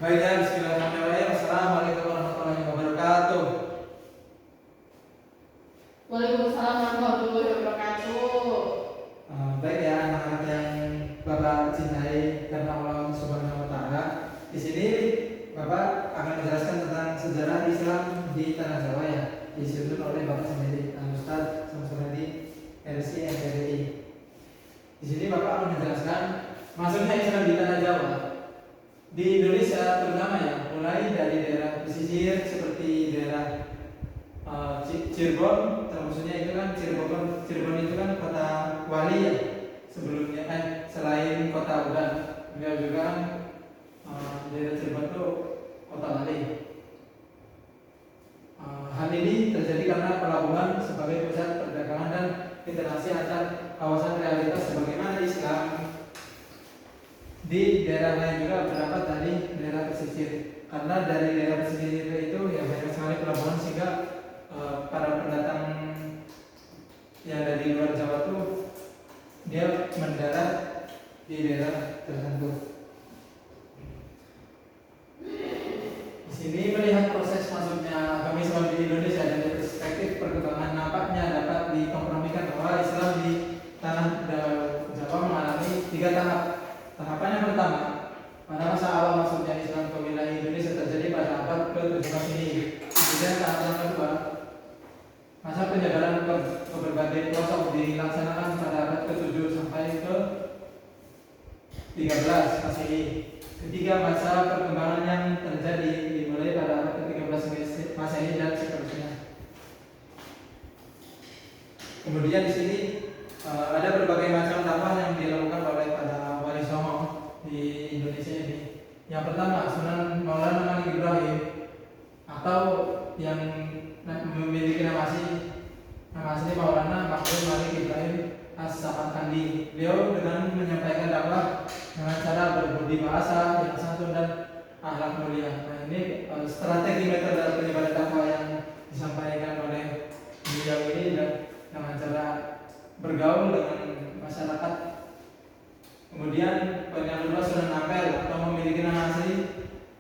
Baik ya, bismillahirrahmanirrahim. Assalamualaikum warahmatullahi wabarakatuh. Waalaikumsalam warahmatullahi wabarakatuh. Baik ya, anak-anak yang Bapak cintai karena Allah Subhanahu wa Ta'ala. Di sini Bapak akan menjelaskan tentang sejarah Islam di Tanah Jawa ya, disusun oleh Bapak sendiri, Ustaz Samsuradi LC MPDI. Di sini Bapak akan menjelaskan masuknya Islam di Tanah Jawa di Indonesia terutama ya, mulai dari daerah pesisir seperti daerah Cirebon, maksudnya itu kan Cirebon itu kan kota wali ya sebelumnya selain kota Udan, beliau juga kan daerah Cirebon itu kota wali. Hal ini terjadi karena pelabuhan sebagai pusat perdagangan dan interaksi antar kawasan realitas sebagaimana Islam di daerah lain juga berdapat dari daerah pesisir. Karena dari daerah pesisir itu ya banyak sekali pelabuhan sehingga para pendatang yang dari luar Jawa tuh dia mendarat di daerah tertentu. Di sini melihat proses masuknya agama Islam di Indonesia dari perspektif perkembangan nampaknya dapat dikompromikan bahwa Islam di tanah Jawa mengalami 3 tahap. Tahapan yang pertama, pada masa awal masuknya Islam ke wilayah Indonesia terjadi pada abad ke-17 ini. Kemudian tahap yang kedua, masa penyebaran ke berbagai pelosok dilaksanakan pada abad ke-7 sampai ke-13 Masehi. Ketiga, masa perkembangan yang terjadi dimulai pada abad ke-13 Masehi dan seterusnya. Kemudian di sini ada berbagai macam dakwah yang dilakukan oleh para wali songo di Indonesia ini. Yang pertama, Sunan Maulana Malik Ibrahim atau yang memiliki nama asli Maulana Makhlum Malik Ibrahim As-Samarkandi. Beliau dengan menyampaikan dakwah dengan cara berbudi bahasa yang santun dan akhlak mulia. Nah, ini strategi metode penyebaran dakwah yang disampaikan oleh beliau ini dan dengan cara bergaul dengan masyarakat. Kemudian poin yang kedua, Sunan Ampel atau memiliki nama asli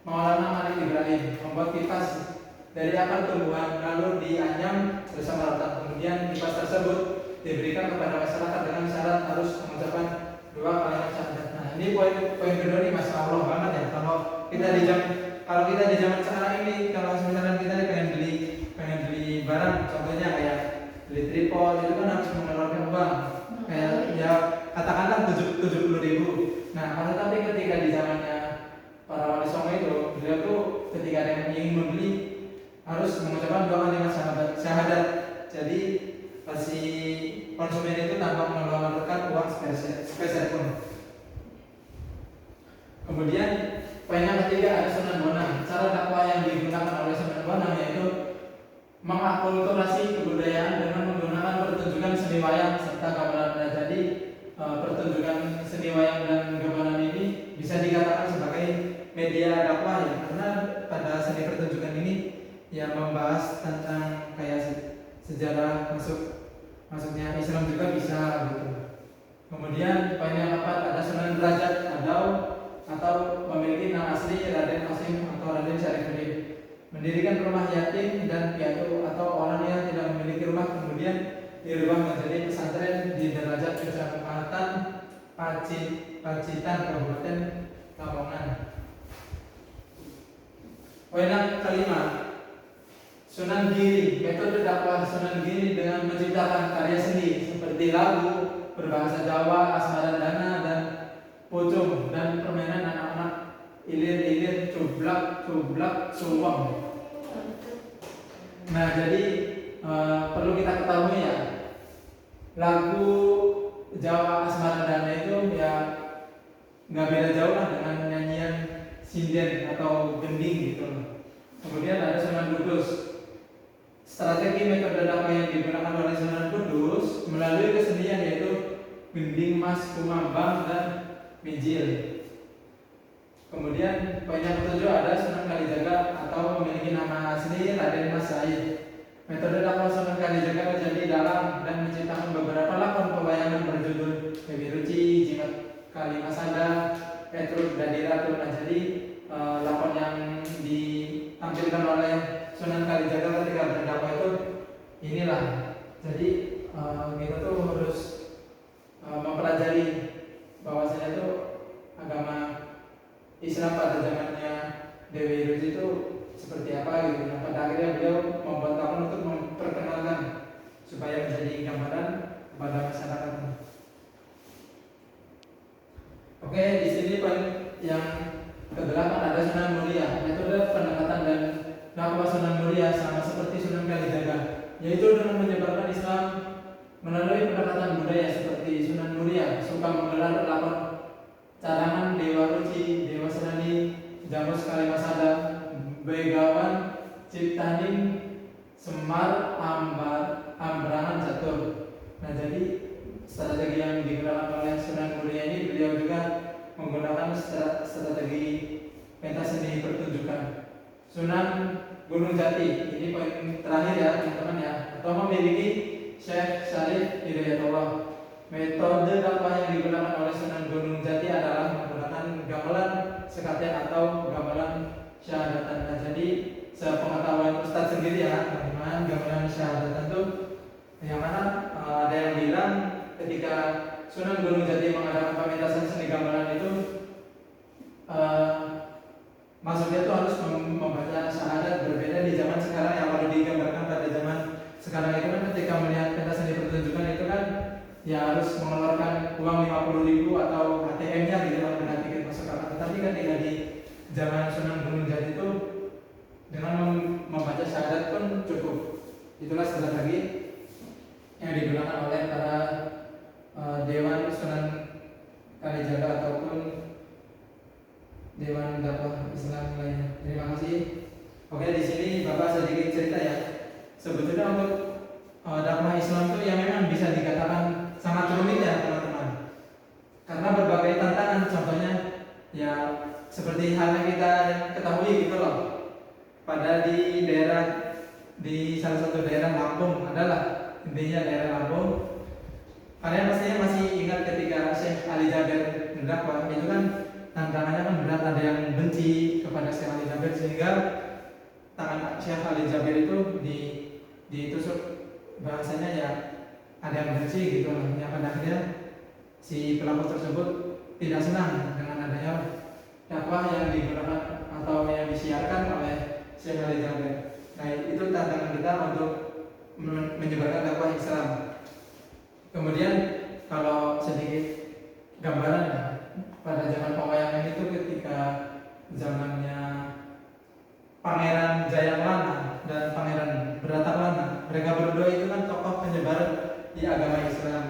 Maulana Malik Ibrahim membuat kipas dari akar tumbuhan lalu dianyam bersama rata. Kemudian kipas tersebut diberikan kepada masyarakat dengan syarat harus mengucapkan 2 kalimat syahadat. Nah, ini poin kedua nih, masya Allah banget ya. Kalau kita di zaman sekarang ini, kalau misalnya kita pengen beli barang, contohnya kayak beli tripod itu kan harus mengeluarkan uang kayak ya katakanlah 70.000. Nah, tetapi ketika di zamannya para wali songo itu, beliau tuh ketika ada yang ingin membeli harus mengucapkan 2 kalimat syahadat. Jadi si konsumen itu tanpa mengeluarkan uang spesial pun. Kemudian poin yang ketiga ada Sunan Bonang. Cara dakwah yang digunakan oleh Sunan Bonang yaitu mengakulturasi kebudayaan dengan menggunakan pertunjukan seni wayang serta gamelan. Jadi pertunjukan seni wayang dan gamelan ini bisa dikatakan sebagai media dakwah ya, karena pada seni pertunjukan ini yang membahas tentang kayak sejarah masuknya Islam juga bisa gitu. Kemudian poin yang keempat ada Sunan Derajat atau memiliki nama asli Raden Qasim atau Raden Syarifuddin, mendirikan rumah yatim dan piatu atau orang yang tidak memiliki rumah, kemudian dirubah menjadi pesantren di Derajat Kecamatan Pacitan Kabupaten Lamongan. Poin yang kelima, Sunan Giri. Metode dakwah Sunan Giri dengan menciptakan karya seni seperti lagu berbahasa Jawa, Asmarandana dan pocong, dan permainan anak-anak ilir-ilir, cublak, suwang. Nah, jadi perlu kita ketahui ya, lagu Jawa Asmarandana itu ya nggak beda jauh lah dengan nyanyian sinden atau gending gitu loh. Kemudian ada Sunan Kudus. Strategi metode dakwah yang digunakan oleh Sunan Kudus melalui kesenian yaitu gending, mas, kumambang, dan mijil. Kemudian poin yang ketujuh ada Sunan Kalijaga atau memiliki nama asli Raden Mas Said. Metode dakwah Sunan Kalijaga menjadi dalang dan menciptakan beberapa lakon pewayangan berjudul Dewi Ruci, Jimat Kalimasada, Petruk, Dadira. Nah, jadi lakonnya dihasilkan oleh Sunan Kalijaga ketika berdakwah itu inilah. Jadi kita tuh harus mempelajari bahwasanya itu agama Islam pada zamannya Dewi Ruci itu seperti apa gitu. Nah, pada akhirnya beliau membuat akun untuk memperkenalkan supaya menjadi gambaran kepada masyarakat. Oke, di sini poin yang ke-8 ada Sunan Muria, yaitu adalah pendekatan dan dakwah Sunan Muria sama seperti Sunan Kalijaga, yaitu dengan menyebarkan Islam melalui pendekatan budaya seperti Sunan Muria suka menggelar lakon carangan Dewa Ruci, Dewa Serani, Jamus Kalimasada, Begawan, Ciptaning, Semar, Ambrangan Catur. Nah, jadi strategi yang digunakan oleh Sunan Muria ini beliau juga menggunakan strategi pentas seni pertunjukan. Sunan Gunung Jati, ini poin terakhir ya teman-teman ya, atau memiliki Syekh Syarif Hidayatullah. Metode dakwah yang digunakan oleh Sunan Gunung Jati adalah menggunakan gamelan sekaten atau gamelan syahadatan. Nah, jadi sepengetahuan Ustadz sendiri ya teman-teman, gamelan syahadatan itu yang mana ada yang bilang ketika Sunan Gunung Jati mengadakan pementasan seni gamelan itu maksudnya itu harus membaca syahadat. Berbeda di zaman sekarang yang kalau digambarkan pada zaman sekarang itu kan ketika melihat pentas seni pertunjukan itu kan ya harus mengeluarkan uang 50.000 atau ATM-nya gitu kan dengan tiket masuk akal. Tetapi ketika di zaman Sunan Gunung Jati itu dengan membaca syahadat pun cukup. Itulah strategi yang digunakan oleh para Dewan Sunan Kalijaga ataupun Dewan Dakwah Islam lainnya. Terima kasih. Oke, di sini Bapak sedikit cerita ya. Sebetulnya untuk dakwah Islam itu yang memang bisa dikatakan sangat rumit ya teman-teman. Karena berbagai tantangan, contohnya ya seperti halnya kita ketahui gitu loh. Pada di salah satu daerah Lampung adalah intinya daerah Lampung. Kalian pastinya masih ingat ketika Syekh Ali Jaber berdakwah, itu kan tantangannya kan berat, ada yang benci kepada Syekh Ali Jaber sehingga tangan Syekh Ali Jaber itu ditusuk, bahasanya ya ada yang benci gitu loh. Yang pada akhirnya si pelaku tersebut tidak senang dengan adanya dakwah yang digunakan atau yang disiarkan oleh Syekh Ali Jaber. Nah, itu tantangan kita untuk menyebarkan dakwah Islam. Kemudian kalau sedikit gambaran ya, pada zaman pewayangan itu ketika zamannya Pangeran Jayaklana dan Pangeran Brataklana, mereka berdua itu kan tokoh penyebar di agama Islam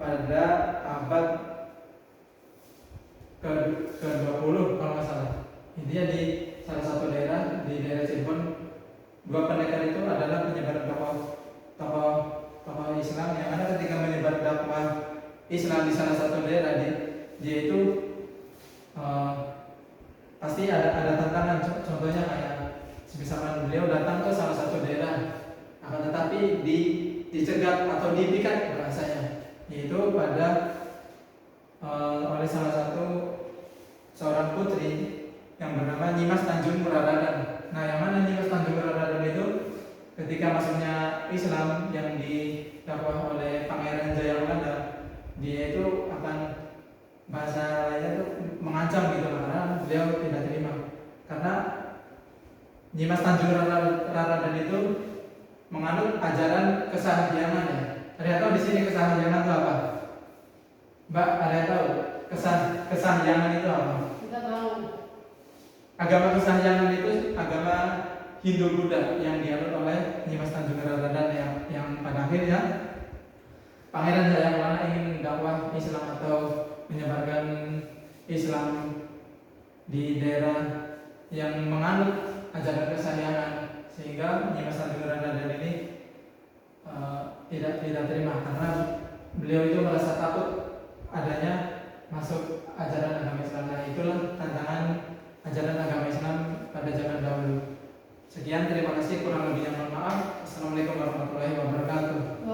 pada abad ke-20 kalau nggak salah. Intinya di salah satu daerah, di daerah Cirebon, dua pendekar itu adalah penyebar tokoh Islam yang mana ketika menyebar dakwah Islam di salah satu daerah dia itu pasti ada tantangan. Contohnya kayak misalkan beliau datang ke salah satu daerah, akan tetapi dicegat atau dipikat bahasanya, yaitu pada oleh salah satu seorang putri yang bernama Nyimas Tanjung Muraradan. Nah, yang mana Nyimas Tanjung Muraradan itu ketika masuknya Islam yang didakwah oleh Pangeran Jayaklana, dia itu akan bahasa lainnya itu mengancam gitu karena beliau tidak terima. Karena Nyimas Tanjung Muraradan itu menganut ajaran kesahyangan ya. Ada yang tahu di sini kesahyangan itu apa? Mbak, ada yang tahu kesahyangan itu apa? Kita tahu. Agama kesahyangan itu agama Hindu-Buddha yang dianut oleh Nyimas Tanjung Muraradan yang pada akhirnya Pangeran Jayaklana ingin dakwah Islam atau menyebarkan Islam di daerah yang menganut ajaran kesahyangan, sehingga Nyimas Tanjung Muraradan ini tidak terima karena beliau itu merasa takut adanya masuk ajaran agama Islam. Nah, itulah tantangan ajaran agama Islam pada zaman dahulu. Sekian, terima kasih, kurang lebihnya mohon maaf. Assalamualaikum warahmatullahi wabarakatuh.